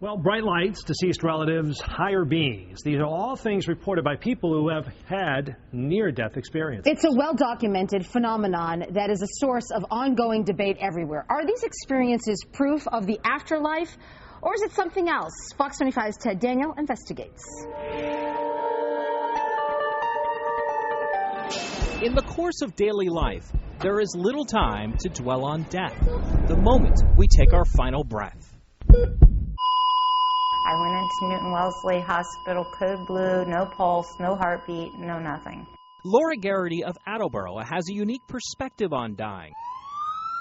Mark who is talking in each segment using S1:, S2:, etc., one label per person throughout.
S1: Well, bright lights, deceased relatives, higher beings. These are all things reported by people who have had near-death experiences.
S2: It's a well-documented phenomenon that is a source of ongoing debate everywhere. Are these experiences proof of the afterlife, or is it something else? Fox 25's Ted Daniel investigates.
S3: In the course of daily life, there is little time to dwell on death, the moment we take our final breath.
S4: I went into Newton Wellesley Hospital, code blue, no pulse, no heartbeat, no nothing.
S3: Laura Garrity of Attleboro has a unique perspective on dying.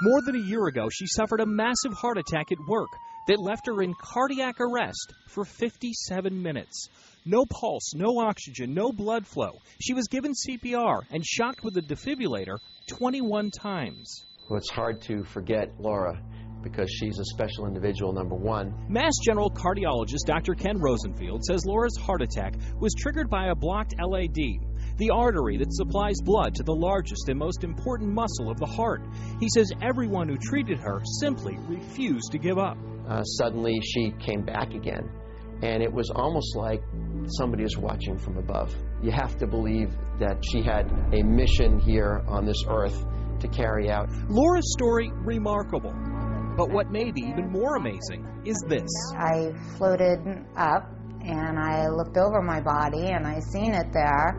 S3: More than a year ago, she suffered a massive heart attack at work that left her in cardiac arrest for 57 minutes. No pulse, no oxygen, no blood flow. She was given CPR and shocked with a defibrillator 21 times.
S5: Well, it's hard to forget Laura, because she's a special individual, number one.
S3: Mass General Cardiologist Dr. Ken Rosenfield says Laura's heart attack was triggered by a blocked LAD, the artery that supplies blood to the largest and most important muscle of the heart. He says everyone who treated her simply refused to give up.
S5: Suddenly she came back again, and it was almost like somebody is watching from above. You have to believe that she had a mission here on this earth to carry out.
S3: Laura's story, remarkable. But what may be even more amazing is this.
S4: I floated up and I looked over my body and I seen it there,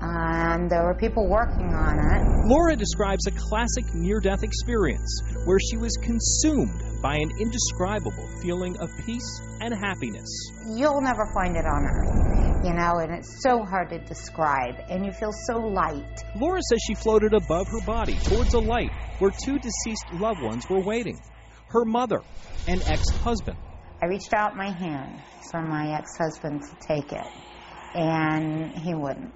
S4: and there were people working on it.
S3: Laura describes a classic near-death experience where she was consumed by an indescribable feeling of peace and happiness.
S4: You'll never find it on earth, you know, and it's so hard to describe, and you feel so light.
S3: Laura says she floated above her body towards a light where two deceased loved ones were waiting. Her mother and ex-husband.
S4: I reached out my hand for my ex-husband to take it, and he wouldn't.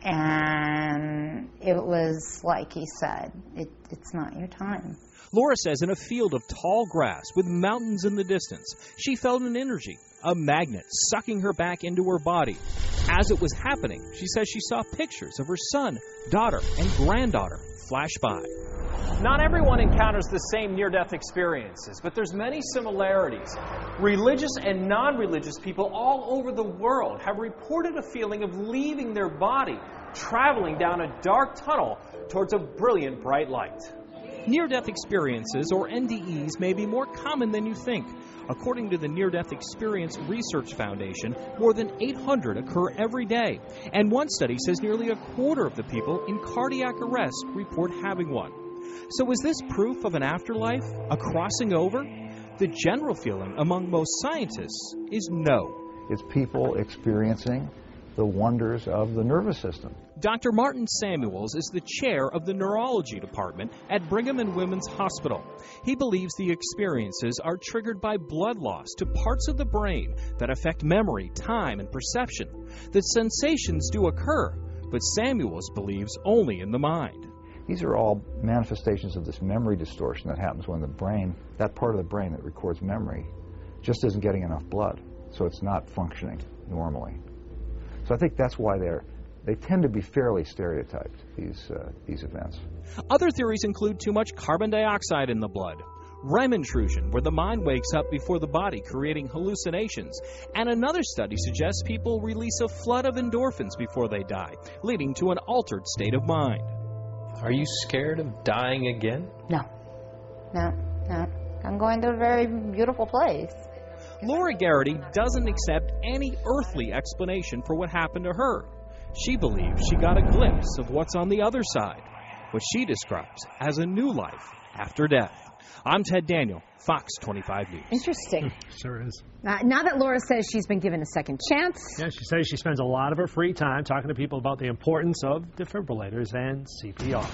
S4: And it was like he said, it's not your time.
S3: Laura says in a field of tall grass with mountains in the distance, she felt an energy, a magnet sucking her back into her body. As it was happening, she says she saw pictures of her son, daughter, and granddaughter flash by.
S6: Not everyone encounters the same near-death experiences, but there's many similarities. Religious and non-religious people all over the world have reported a feeling of leaving their body, traveling down a dark tunnel towards a brilliant bright light.
S3: Near-death experiences, or NDEs, may be more common than you think. According to the Near-Death Experience Research Foundation, more than 800 occur every day. And one study says nearly a quarter of the people in cardiac arrest report having one. So is this proof of an afterlife, a crossing over? The general feeling among most scientists is no.
S7: It's people experiencing the wonders of the nervous system.
S3: Dr. Martin Samuels is the chair of the neurology department at Brigham and Women's Hospital. He believes the experiences are triggered by blood loss to parts of the brain that affect memory, time, and perception. The sensations do occur, but Samuels believes only in the mind.
S7: These are all manifestations of this memory distortion that happens when the brain, that part of the brain that records memory, just isn't getting enough blood, so it's not functioning normally. So I think that's why they tend to be fairly stereotyped, these events.
S3: Other theories include too much carbon dioxide in the blood, REM intrusion, where the mind wakes up before the body, creating hallucinations, and another study suggests people release a flood of endorphins before they die, leading to an altered state of mind.
S6: Are you scared of dying again?
S4: No. I'm going to a very beautiful place.
S3: Laura Garrity doesn't accept any earthly explanation for what happened to her. She believes she got a glimpse of what's on the other side, what she describes as a new life after death. I'm Ted Daniel, Fox 25 News.
S2: Interesting.
S1: Sure is.
S2: Now that Laura says she's been given a second chance.
S1: Yeah, she says she spends a lot of her free time talking to people about the importance of defibrillators and CPR.